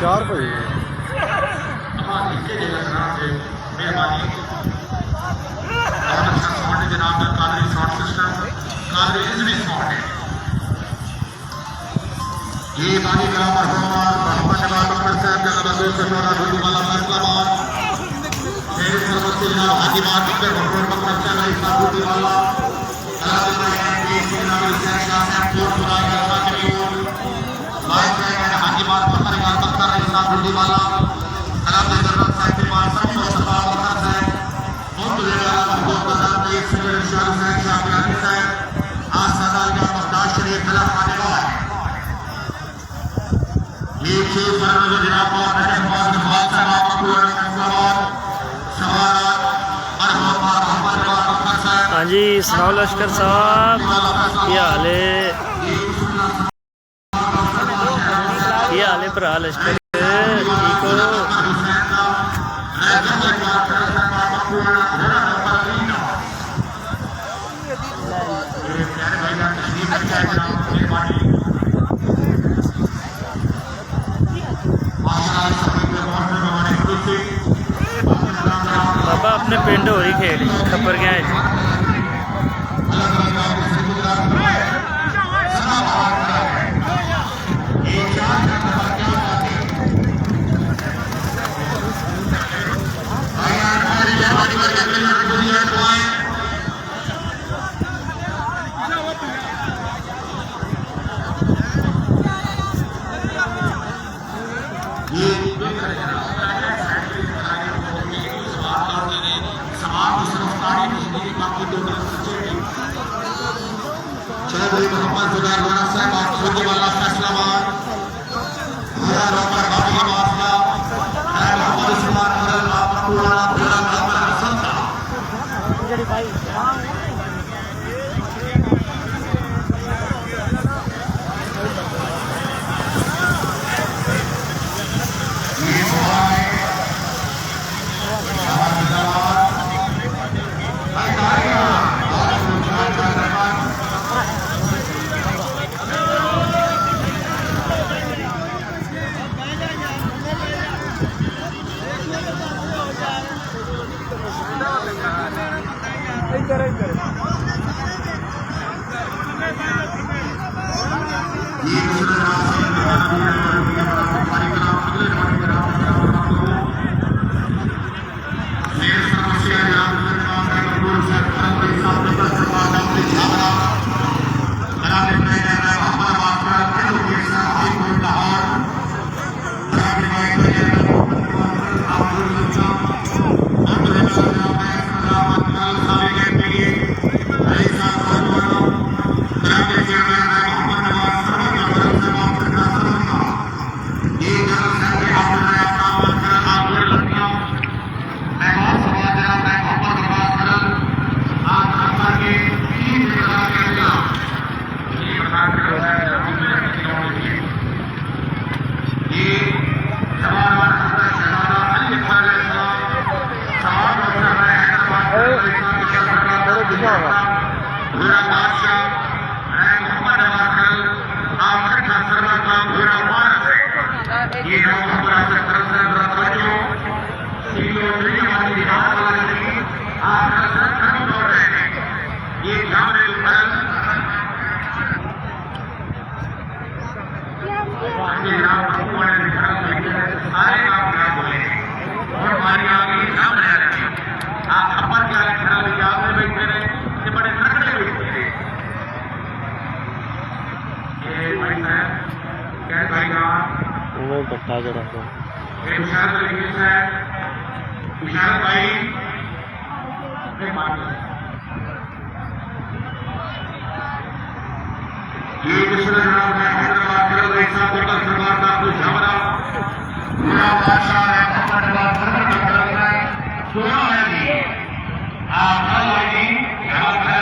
4 भाई ये बानी का परफॉर्मर मोहम्मद नवाज अख्तर साहब का बदल से थोड़ा ढूंढ वाला फैसलाबाद मेरे सरपंच जनाब हाजीबाद डॉक्टर भगवान बख्तर साहब इस साबुती वाला कलाकार हैं ये सिनेमा में सियासा है कोट खुदा का साकियों लाइफ है हाजीबाद बख्तर का बख्तर इस साबुती वाला कलाकार जनरल साहब के पास सब सरदार बख्तर साहब बहुत वाला महबूब बख्तर एक सिंगर शाह साहब शाहरानी साहब आज सदाल का मुफ्ताज शरीफ खिलाफ आने वाला है एक से सरनजर जनाब और नजर बाज नवाज साहब आपको सवाल सवाल हाँ जी सुनाओ लश्कर साहब क्या हाल है भरा लश्कर ठीक हो बाबा अपने पिंड हो रही खेल खबर क्या है मोहम्मद जुबैर राणा साहब आप छोटे वाला फैसलाबाद पूरा रोकर बाबी माफिया है मोहम्मद उस्मान खरल आप पूरा पूरा बराबर संता ये सवाल है आप